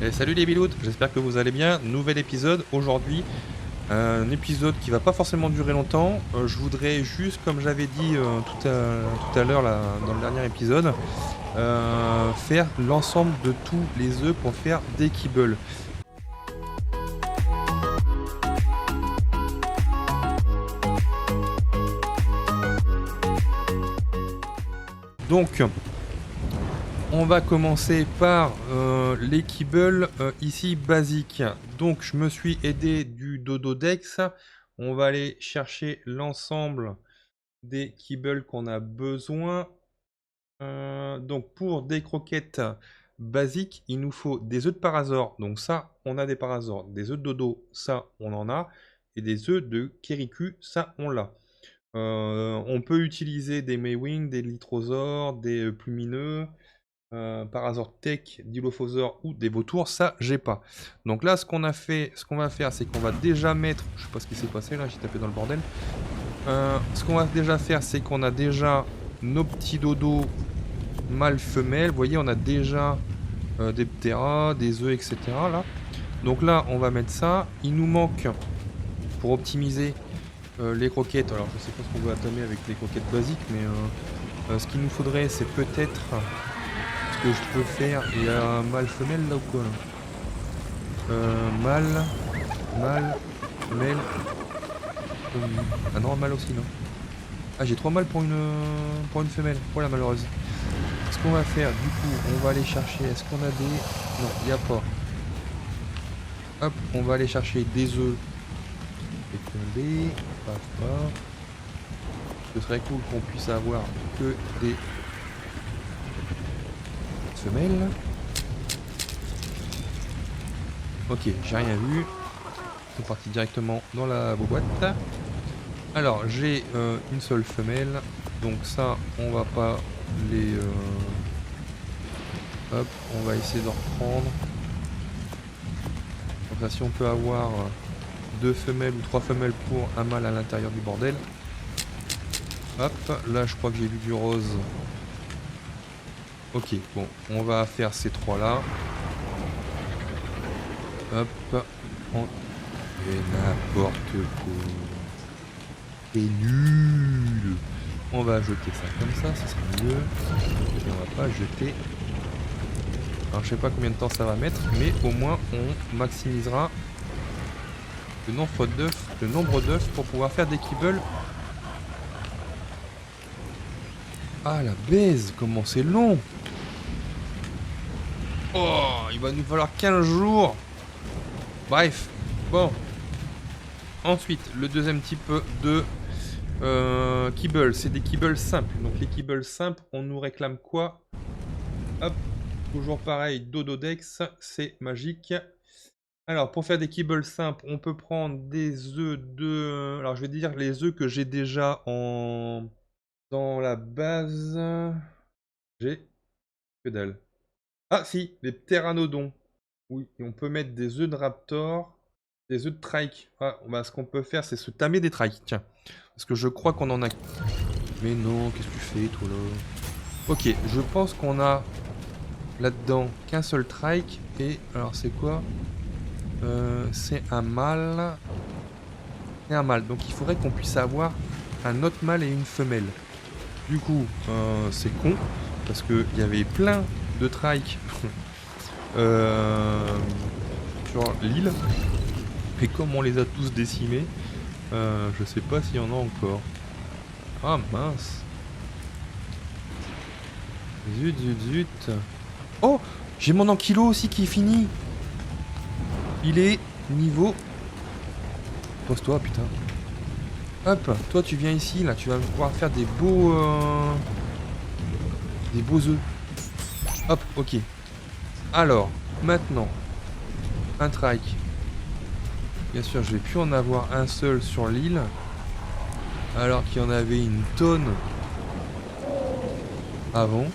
Et salut les biloutes, j'espère que vous allez bien. Nouvel épisode aujourd'hui, un épisode qui va pas forcément durer longtemps. Je voudrais juste, comme j'avais dit tout à l'heure là, dans le dernier épisode, faire l'ensemble de tous les œufs pour faire des kibbles. Donc, on va commencer par les kibbles ici basiques. Donc je me suis aidé du Dododex. On va aller chercher l'ensemble des kibbles qu'on a besoin. Donc pour des croquettes basiques, il nous faut des œufs de parasaure. Donc ça, on a des parasaures. Des œufs de dodo, ça, on en a. Et des œufs de kériku, ça, on l'a. On peut utiliser des Maywing, des Litrosaures, des plumineux. Parasaur Tech, Dilophosaure ou des vautours, ça j'ai pas. Donc là ce qu'on va faire, c'est qu'on va déjà mettre, je sais pas ce qui s'est passé là, j'ai tapé dans le bordel. Ce qu'on va déjà faire, c'est qu'on a déjà nos petits dodos mâles femelles. Vous voyez, on a déjà des pteras, des œufs, etc. là. Donc là, on va mettre ça. Il nous manque pour optimiser les croquettes. Alors je sais pas ce qu'on veut attamer avec les croquettes basiques, mais ce qu'il nous faudrait, c'est peut-être que je peux faire. Il y a un mâle femelle là ou quoi là mâle, femelle. Ah non, mâle aussi non. Ah j'ai 3 mâles pour une femelle. Oh la malheureuse. Ce qu'on va faire du coup, on va aller chercher. Est-ce qu'on a des. Non, il n'y a pas. Hop, on va aller chercher des œufs fécondés. Paf paf. Ce serait cool qu'on puisse avoir que des femelles. Ok, j'ai rien vu. C'est parti directement dans la boîte. Alors, j'ai une seule femelle. Donc ça, on va pas les... Hop, on va essayer de reprendre. Donc là, si on peut avoir 2 femelles ou 3 femelles pour un mâle à l'intérieur du bordel. Hop, là, je crois que j'ai vu du rose. Ok, bon, on va faire ces 3 là. Hop, on... Et n'importe quoi. C'est nul. On va jeter ça comme ça sera mieux. Et on va pas jeter. Alors je sais pas combien de temps ça va mettre, mais au moins on maximisera le nombre d'œufs pour pouvoir faire des kibbles. Ah la baise, comment c'est long. Oh, il va nous falloir 15 jours. Bref, bon. Ensuite, le deuxième type de kibble, c'est des kibbles simples. Donc les kibbles simples, on nous réclame quoi? Hop, toujours pareil, Dododex, c'est magique. Alors pour faire des kibbles simples, on peut prendre des œufs de... Alors je vais dire les œufs que j'ai déjà dans la base. J'ai que dalle. Ah si, les pteranodons. Oui, et on peut mettre des œufs de raptor, des œufs de trike. Ah, bah, ce qu'on peut faire, c'est se tamer des trikes, tiens. Parce que je crois qu'on en a... Mais non, qu'est-ce que tu fais, toi, là? Ok, je pense qu'on a là-dedans qu'un seul trike. Et alors, c'est quoi? C'est un mâle. Et un mâle. Donc, il faudrait qu'on puisse avoir un autre mâle et une femelle. Du coup, c'est con. Parce qu'il y avait plein de trike sur l'île. Et comme on les a tous décimés, je sais pas s'il y en a encore. Ah mince. Zut, zut, zut. Oh, j'ai mon ankilo aussi qui est fini. Il est niveau... Pose-toi, putain. Hop, toi tu viens ici, là, tu vas pouvoir faire des beaux... Des beaux œufs. Hop, ok. Alors, maintenant, un trike. Bien sûr, je vais plus en avoir un seul sur l'île. Alors qu'il y en avait une tonne avant.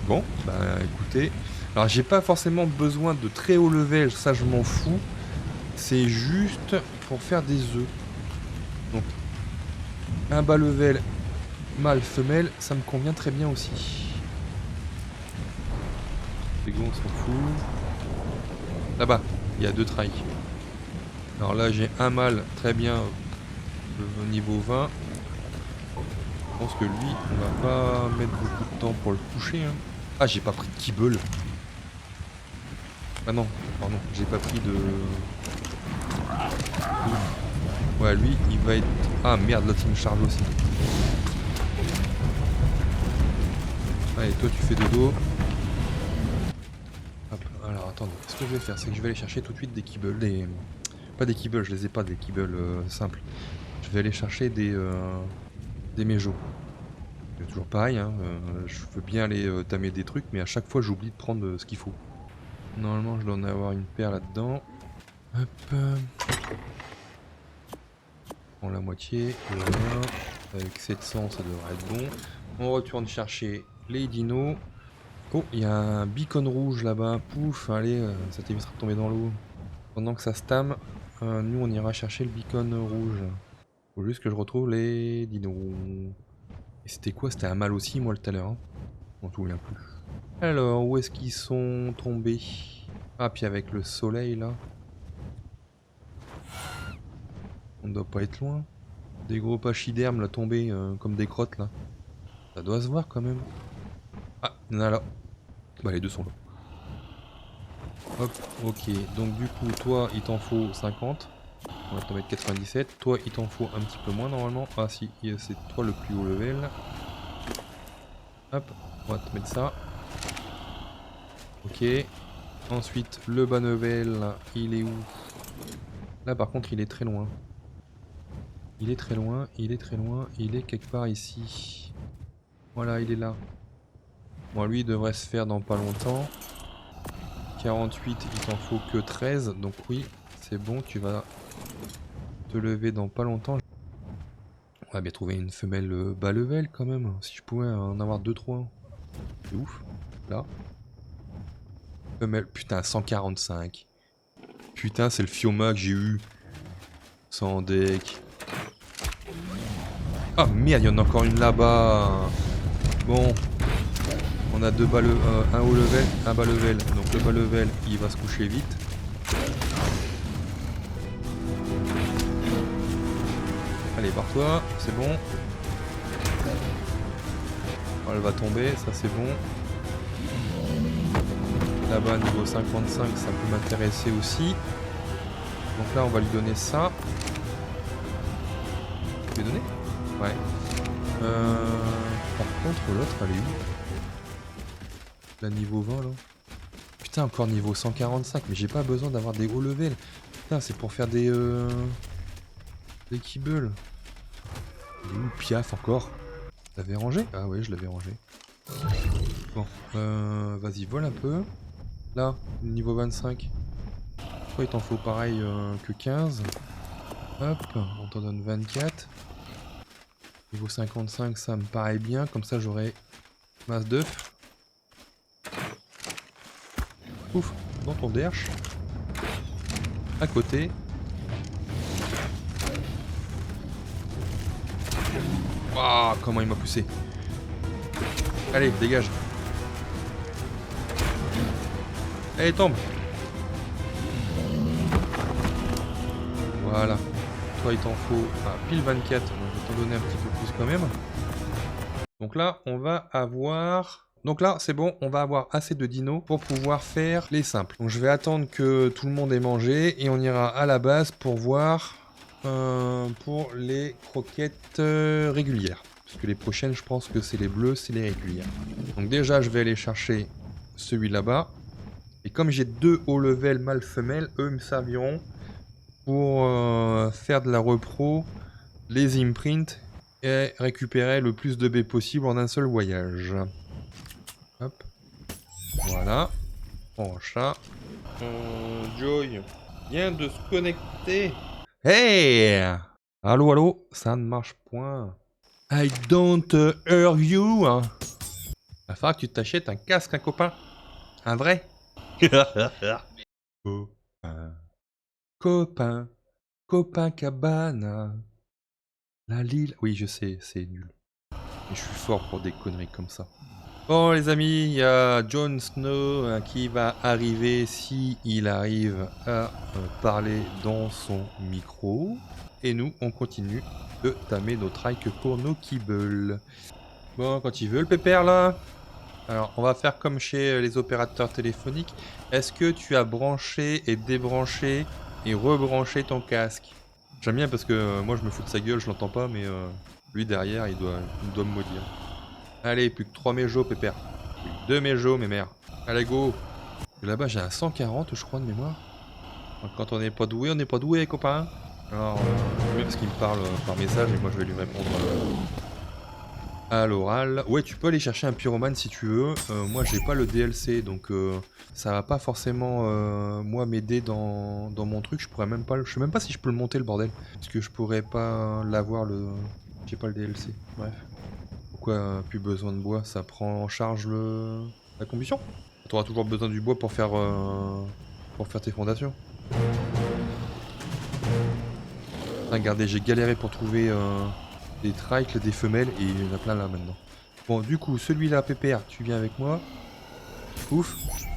Bon, bah écoutez. Alors j'ai pas forcément besoin de très haut level, ça je m'en fous. C'est juste pour faire des œufs. Donc, un bas level mâle femelle, ça me convient très bien aussi. Les gars, on s'en fout. Là-bas, il y a 2 trikes. Alors là, j'ai un mâle, très bien, au niveau 20. Je pense que lui, on va pas mettre beaucoup de temps pour le coucher. Hein. Ah, j'ai pas pris de kibble. Ah non, pardon, j'ai pas pris de... Ouais, lui, il va être... Ah merde, l'autre il me charge aussi. Allez, toi tu fais dodo. Hop, alors attendez, ce que je vais faire, c'est que je vais aller chercher tout de suite des kibbles, Pas des kibbles, je les ai pas, des kibbles simples. Je vais aller chercher des méjos. C'est toujours pareil, hein, je veux bien aller tamer des trucs, mais à chaque fois j'oublie de prendre ce qu'il faut. Normalement je dois en avoir une paire là-dedans. Hop. On prend la moitié, voilà. Avec 700 ça devrait être bon. On retourne chercher les dinos. Oh, il y a un beacon rouge là-bas. Pouf, allez, ça t'évitera de tomber dans l'eau. Pendant que ça se tame, nous on ira chercher le beacon rouge. Faut juste que je retrouve les dinos. Et c'était quoi? C'était un mâle aussi, moi, tout à l'heure. Hein. On m'en souviens plus. Alors, où est-ce qu'ils sont tombés? Ah, puis avec le soleil, là. On doit pas être loin. Des gros pachydermes, là, tombés comme des crottes, là. Ça doit se voir, quand même. Ah, il y en a là. Bah, les deux sont là. Hop, ok. Donc, du coup, toi, il t'en faut 50. On va t'en mettre 97. Toi, il t'en faut un petit peu moins, normalement. Ah, si, c'est toi le plus haut level. Hop, on va te mettre ça. Ok. Ensuite, le bas level, il est où? Là, par contre, il est très loin. Il est très loin, il est très loin, il est quelque part ici. Voilà, il est là. Bon, lui, il devrait se faire dans pas longtemps. 48, il t'en faut que 13. Donc oui, c'est bon, tu vas te lever dans pas longtemps. On va bien trouver une femelle bas level quand même. Si je pouvais en avoir 2-3. C'est ouf. Là. Femelle. Putain, 145. Putain, c'est le Fioma que j'ai eu. Sans deck. Ah merde, il y en a encore une là-bas. Bon. On a un haut level, un bas level. Donc le bas level, il va se coucher vite. Allez, barre-toi, c'est bon. Oh, elle va tomber, ça c'est bon. Là-bas, niveau 55, ça peut m'intéresser aussi. Donc là, on va lui donner ça. Je vais donner? Ouais. Par contre, l'autre, elle est où? La niveau 20, là. Putain, encore niveau 145, mais j'ai pas besoin d'avoir des hauts levels. Putain, c'est pour faire des kibbles. Ouh, Piaf encore. Je l'avais rangé? Ah ouais, je l'avais rangé. Bon, vas-y, vole un peu. Là, niveau 25. Toi, il t'en faut pareil que 15. Hop, on t'en donne 24. Niveau 55, ça me paraît bien. Comme ça, j'aurai masse d'œufs. Ouf, dans ton derche. À côté. Ah, comment il m'a poussé. Allez, dégage. Allez, tombe. Voilà. Toi, il t'en faut pile 24. Donc, je vais t'en donner un petit peu plus quand même. Donc là, on va avoir... Donc là, c'est bon, on va avoir assez de dinos pour pouvoir faire les simples. Donc je vais attendre que tout le monde ait mangé et on ira à la base pour voir pour les croquettes régulières. Parce que les prochaines, je pense que c'est les bleus, c'est les régulières. Donc déjà, je vais aller chercher celui là-bas. Et comme j'ai 2 hauts level mâle femelle, eux me serviront pour faire de la repro, les imprints et récupérer le plus de baies possible en un seul voyage. Hop. Voilà. On chat. Joy vient de se connecter. Hey! Allô, allô? Ça ne marche point. I don't hear you. Il va falloir que tu t'achètes un casque, un copain. Un vrai. Copain. Copain. Copain cabana. La Lille. Oui, je sais, c'est nul. Mais je suis fort pour des conneries comme ça. Bon les amis, il y a Jon Snow qui va arriver si il arrive à parler dans son micro. Et nous, on continue de tamer nos trikes pour nos kibbles. Bon, quand il veut le pépère là. Alors, on va faire comme chez les opérateurs téléphoniques. Est-ce que tu as branché et débranché et rebranché ton casque? J'aime bien parce que moi je me fous de sa gueule, je l'entends pas, mais lui derrière il doit me maudire. Allez, plus que 3 méjos, pépère. Plus que 2 méjos, mes mères. Allez, go. Là-bas, j'ai un 140, je crois, de mémoire. Donc, quand on n'est pas doué, on n'est pas doué, copain. Alors, oui, parce qu'il me parle par message et moi je vais lui répondre à l'oral. Ouais, tu peux aller chercher un pyromane si tu veux. Moi, j'ai pas le DLC, donc ça va pas forcément moi m'aider dans mon truc. Je pourrais même pas, je sais même pas si je peux le monter le bordel, parce que je pourrais pas l'avoir le. J'ai pas le DLC. Bref. Pourquoi plus besoin de bois? Ça prend en charge la combustion? Tu auras toujours besoin du bois pour faire tes fondations. Regardez, j'ai galéré pour trouver des trikes, des femelles, et il y en a plein là maintenant. Bon, du coup, celui-là, Pépère, tu viens avec moi. Ouf.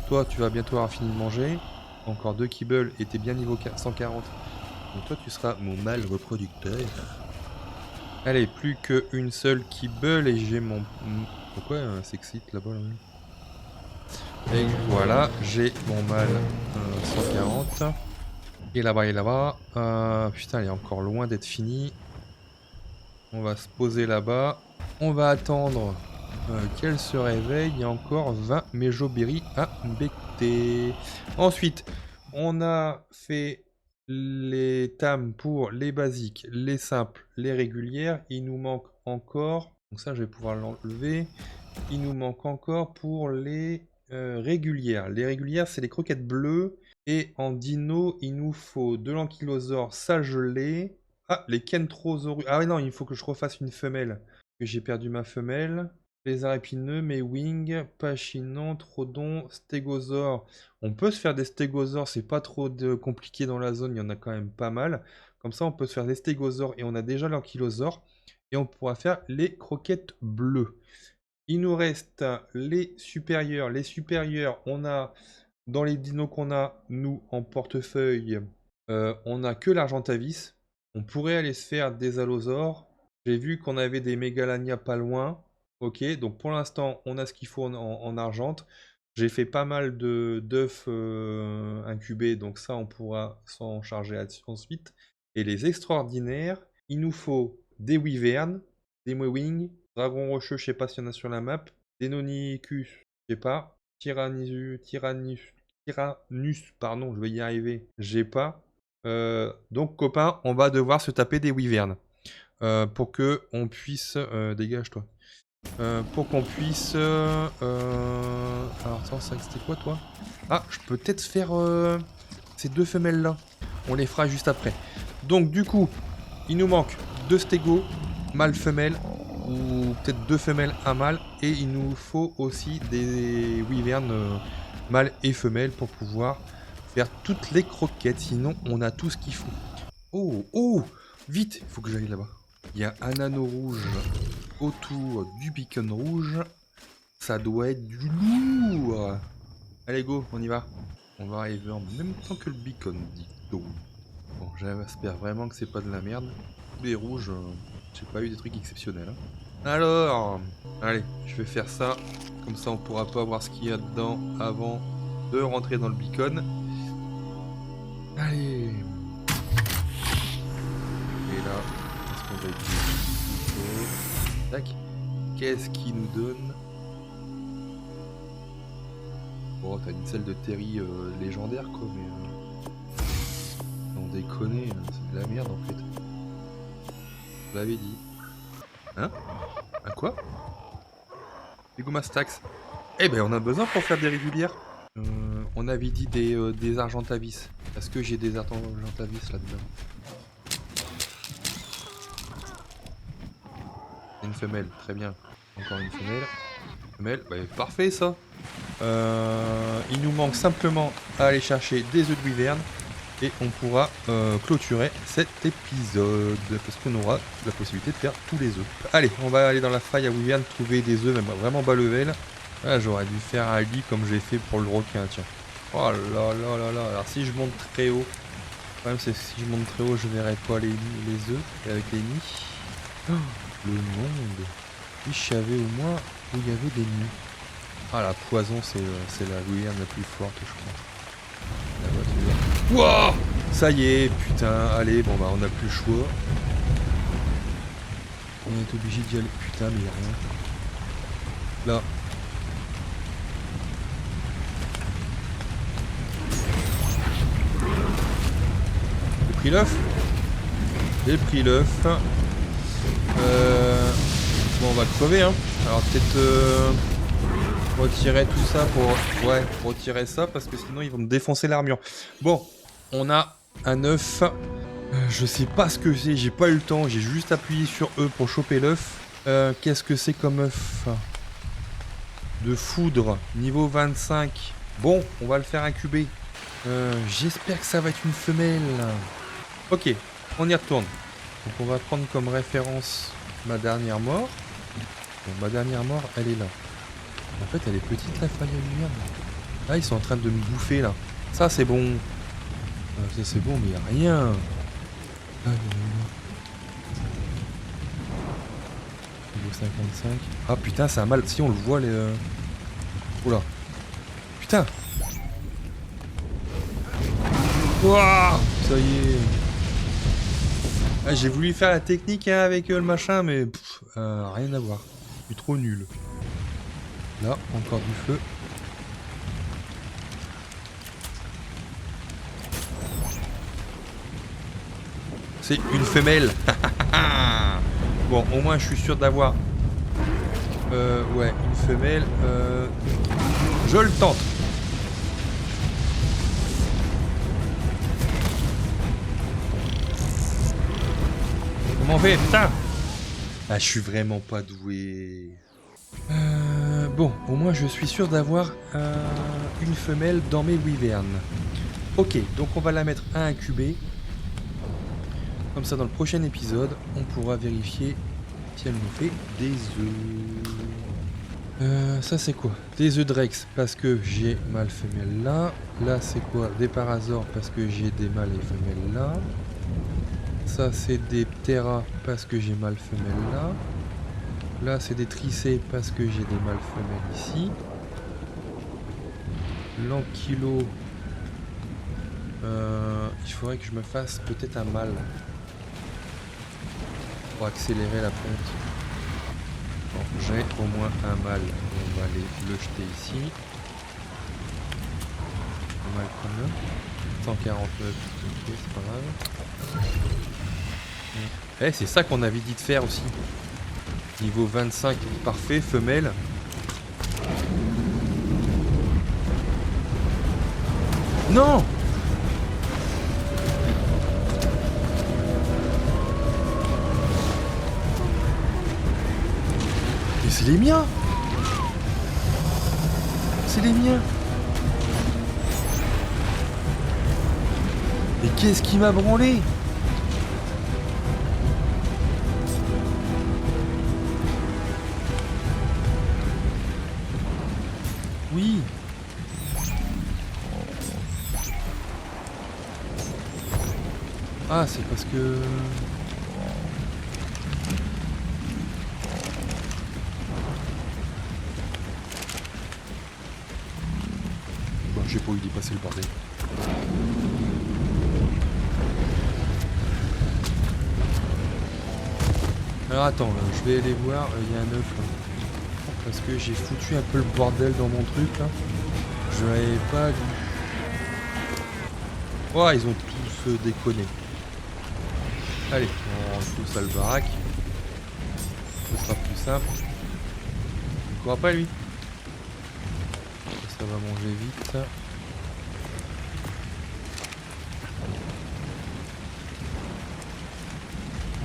Toi, tu vas bientôt avoir fini de manger. Encore 2 kibbles et t'es bien niveau 140. Donc toi, tu seras mon mâle reproducteur. Allez, plus qu'une seule kibble et j'ai mon... Pourquoi s'excite là-bas là Et voilà, j'ai mon mâle 140. Et là-bas, et là-bas. Putain, il est encore loin d'être fini. On va se poser là-bas. On va attendre qu'elle se réveille. Il y a encore 20 méjoberries à becter. Ensuite, on a fait les tames pour les basiques, les simples, les régulières. Il nous manque encore... Donc ça, je vais pouvoir l'enlever. Il nous manque encore pour les régulières. Les régulières, c'est les croquettes bleues. Et en dino, il nous faut de l'ankylosaure, ça je l'ai. Ah, les kentrosaurus. Ah oui, non, il faut que je refasse une femelle. Que j'ai perdu ma femelle. Les arépineux, mes wings, pachinant, trodon, stégosaure. On peut se faire des stégosaures, c'est pas trop compliqué dans la zone, il y en a quand même pas mal. Comme ça, on peut se faire des stégosaures et on a déjà l'ankylosaure. Et on pourra faire les croquettes bleues. Il nous reste les supérieurs. Les supérieurs, on a dans les dinos qu'on a, nous, en portefeuille, on n'a que l'argentavis. On pourrait aller se faire des allosaures. J'ai vu qu'on avait des mégalania pas loin. Ok, donc pour l'instant, on a ce qu'il faut en argente. J'ai fait pas mal d'œufs incubés, donc ça, on pourra s'en charger ensuite. Et les extraordinaires, il nous faut des wyverns, des mewing, dragon rocheux, je sais pas s'il y en a sur la map, des nonicus, je sais pas, Tyrannus, pardon, je vais y arriver, j'ai pas. Donc copain, on va devoir se taper des wyverns pour que on puisse... dégage-toi. Pour qu'on puisse... Alors attends, c'était quoi toi? Ah, je peux peut-être faire ces 2 femelles là. On les fera juste après. Donc du coup, il nous manque 2 stégos, mâle femelle, ou peut-être 2 femelles, un mâle, et il nous faut aussi des wyverns mâle et femelle pour pouvoir faire toutes les croquettes. Sinon, on a tout ce qu'il faut. Oh, oh, vite, il faut que j'aille là-bas. Il y a un anneau rouge autour du beacon rouge. Ça doit être du lourd. Allez, go, on y va. On va arriver en même temps que le beacon, dit donc. Bon, j'espère vraiment que c'est pas de la merde. Les rouges, j'ai pas eu des trucs exceptionnels. Hein. Alors, allez, je vais faire ça. Comme ça, on pourra pas voir ce qu'il y a dedans avant de rentrer dans le beacon. Allez. Et là, est-ce qu'on va utiliser? Tac. Qu'est-ce qu'il nous donne? Bon, t'as une selle de Terry légendaire, quoi, mais... on déconne, c'est de la merde, en fait. Je l'avais dit. Hein? À quoi? Des Goumastax. Eh ben, on a besoin pour faire des régulières. On avait dit des argentavis. Est-ce que j'ai des argentavis là-dedans? Une femelle, très bien. Encore une femelle. Femelle, bah, parfait ça. Il nous manque simplement à aller chercher des œufs de wyvern. Et on pourra clôturer cet épisode. Parce qu'on aura la possibilité de faire tous les œufs. Allez, on va aller dans la faille à wyvern trouver des œufs, même vraiment bas level. Ah, j'aurais dû faire un lit comme j'ai fait pour le requin, tiens. Oh là là là là. Alors si je monte très haut, le problème c'est que si je monte très haut, je verrai pas les œufs avec les nids. Oh, le monde. Si je savais au moins où il y avait des nids. Ah, la poison, c'est la Louisiane la plus forte, je crois. La voiture. Wouah! Ça y est, putain. Allez, bon bah on n'a plus le choix. On est obligé d'y aller. Putain, mais y a rien. Là. J'ai pris l'œuf. J'ai pris l'œuf. Bon, on va crever, hein. Alors peut-être retirer tout ça pour... Ouais, retirer ça parce que sinon ils vont me défoncer l'armure. Bon, on a un œuf. Je sais pas ce que c'est, j'ai pas eu le temps. J'ai juste appuyé sur E pour choper l'œuf. Qu'est-ce que c'est comme œuf? De foudre, niveau 25. Bon, on va le faire incuber. J'espère que ça va être une femelle. Ok, on y retourne. Donc on va prendre comme référence ma dernière mort. Bon, ma dernière mort, elle est là. En fait, elle est petite la feuille à lumière. Ah, ils sont en train de me bouffer là. Ça, c'est bon. Ça, c'est bon, mais y a rien. Ah, niveau 55. Ah putain, ça a mal. Si on le voit, les. Oula. Putain. Ouah, ça y est. Ah, j'ai voulu faire la technique hein, avec le machin, mais rien à voir. Je suis trop nul. Là, encore du feu. C'est une femelle. Bon, au moins je suis sûr d'avoir... ouais, une femelle. Je le tente. Comment on fait? Putain! Ah, je suis vraiment pas doué. Bon, au moins je suis sûr d'avoir une femelle dans mes wyverns. Ok, donc on va la mettre à incuber. Comme ça, dans le prochain épisode, on pourra vérifier si elle nous fait des œufs. Ça c'est quoi? Des œufs de Rex parce que j'ai mâle femelle là. Là c'est quoi? Des parasaures parce que j'ai des mâles et femelles là. Ça c'est des pteras parce que j'ai mâle femelle là. Là c'est des tricées parce que j'ai des mâles femelles ici. L'ankylo. Il faudrait que je me fasse peut-être un mâle pour accélérer la ponte. Bon, j'ai au moins un mâle. On va aller le jeter ici. Un mâle combien? 149. Ok, c'est pas grave. Eh, c'est ça qu'on avait dit de faire aussi. Niveau 25, parfait, femelle. Non! Mais c'est les miens! C'est les miens! Mais qu'est-ce qui m'a branlé? Oui! Ah, c'est parce que... Bon, j'ai pas eu d'y passer le bordel. Alors attends, là, je vais aller voir, il y a un œuf là. Parce que j'ai foutu un peu le bordel dans mon truc là. Je l'avais pas dû. Oh, ils ont tous déconné. Allez, on rentre tous à le baraque. Ce sera plus simple. Il court pas lui. Ça va manger vite.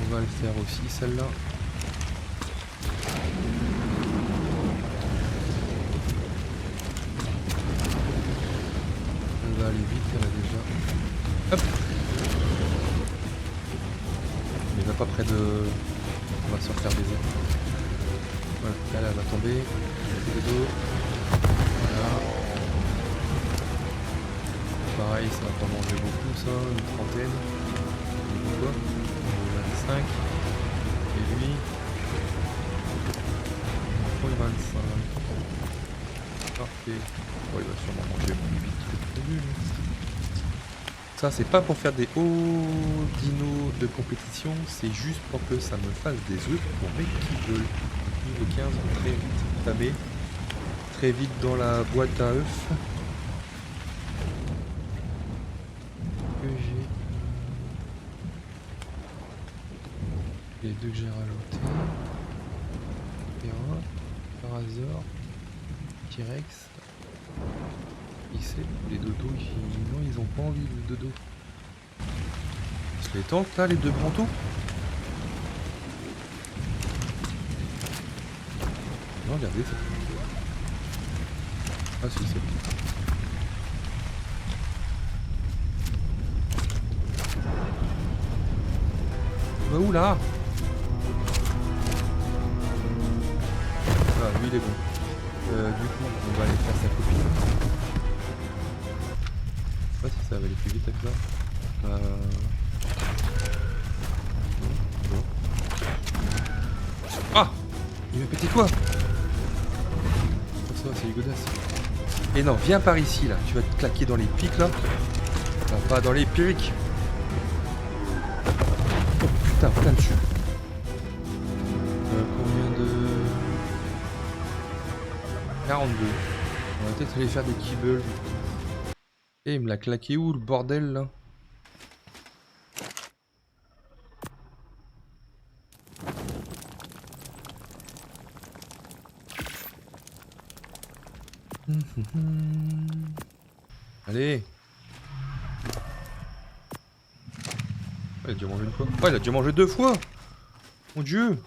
On va le faire aussi celle-là. Elle va aller vite, elle a déjà. Hop. Mais va pas près de... On va se refaire baiser. Voilà, elle va tomber. Les dos. Voilà. Pareil, ça va pas manger beaucoup ça, une trentaine. Quoi 25. Et lui. 25. Parfait. Bon, il va sûrement manger plus vite que prévu. Ça, c'est pas pour faire des hauts dinos de compétition, c'est juste pour que ça me fasse des œufs pour mes kibbles. Niveau 15, très vite tamé. Très vite dans la boîte à œufs. Que j'ai. Les deux que j'ai rajoutés. Terrain, Parazor, T-Rex. Qui c'est les dodos non, ils ont pas envie de dodo. Se les tente là les deux brantos. Non regardez ça. Ah si c'est bon. Bah où là? Ah lui il est bon. Du coup on va aller faire sa copine. Je sais pas si ça va aller plus vite avec ça. Non. Ah! Il m'a pété quoi? Ça c'est godasses. Et non, viens par ici là, tu vas te claquer dans les pics là. Enfin, pas dans les pics. Oh putain, plein dessus. Combien de... 42. On va peut-être aller faire des kibbles. Et il me l'a claqué où le bordel là? Allez. Il a déjà mangé une fois. Oh, il a déjà mangé deux fois. Mon dieu.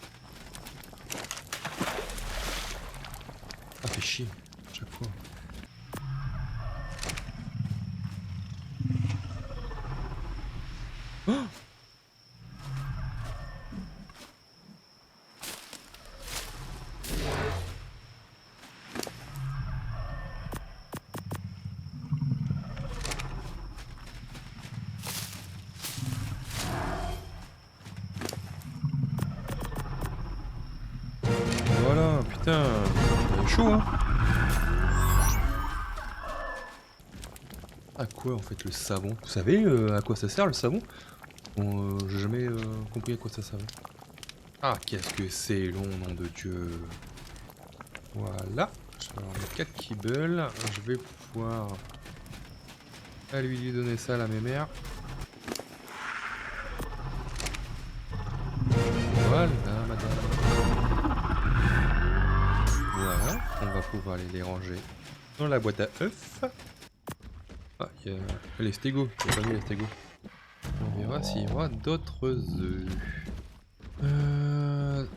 Ah, fait chier. À chaque fois. Oh, voilà, putain. Il est chaud, hein. À quoi en fait le savon? Vous savez à quoi ça sert le savon? Bon, j'ai jamais compris à quoi ça servait. Ah, qu'est-ce que c'est long, nom de Dieu. Voilà. Je vais avoir mes 4 kibbles. Je vais pouvoir lui donner ça à la mémère. Voilà, madame. Voilà. On va pouvoir les ranger dans la boîte à œufs. Ah, il y a les stégots. J'ai pas mis les stégots. On verra s'il y aura d'autres œufs.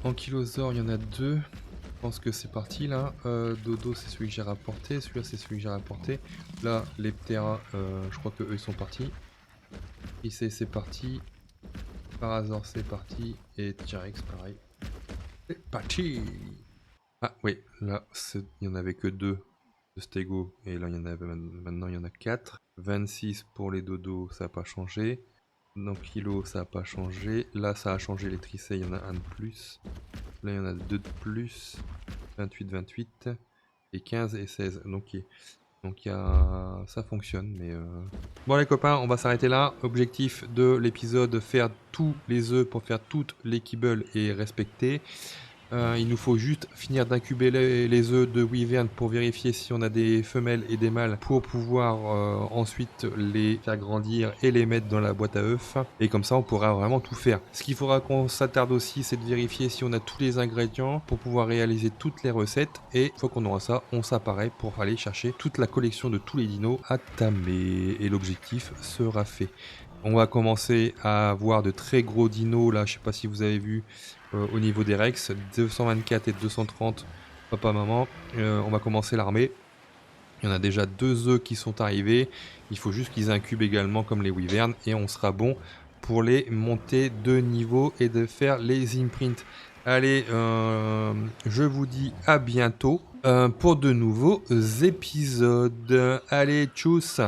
Ankylosaure, il y en a deux. Je pense que c'est parti là. Dodo, c'est celui que j'ai rapporté. Celui-là, c'est celui que j'ai rapporté. Là, les Ptera, je crois que eux ils sont partis. Ici, c'est parti. Parazor, c'est parti. Et T-Rex, pareil. C'est parti. Ah oui, là, il y en avait que deux de Stego. Et là, il y en avait maintenant, il y en a 4. 26 pour les dodos, ça n'a pas changé. Dans Kilo, ça n'a pas changé. Là, ça a changé les tricets, il y en a un de plus. Là, il y en a 2 de plus. 28, 28. Et 15 et 16. Donc il y a... ça fonctionne. Mais bon les copains, on va s'arrêter là. Objectif de l'épisode, faire tous les œufs pour faire toutes les kibbles et respecter. Il nous faut juste finir d'incuber les œufs de Wyvern pour vérifier si on a des femelles et des mâles pour pouvoir ensuite les faire grandir et les mettre dans la boîte à œufs. Et comme ça, on pourra vraiment tout faire. Ce qu'il faudra qu'on s'attarde aussi, c'est de vérifier si on a tous les ingrédients pour pouvoir réaliser toutes les recettes. Et une fois qu'on aura ça, on s'apparaît pour aller chercher toute la collection de tous les dinos à tamer. Et l'objectif sera fait. On va commencer à avoir de très gros dinos là, je sais pas si vous avez vu au niveau des Rex, 224 et 230, papa maman. On va commencer l'armée. Il y en a déjà 2 œufs qui sont arrivés. Il faut juste qu'ils incubent également comme les Wyverns et on sera bon pour les monter de niveau et de faire les imprints. Allez, je vous dis à bientôt pour de nouveaux épisodes. Allez, tchuss!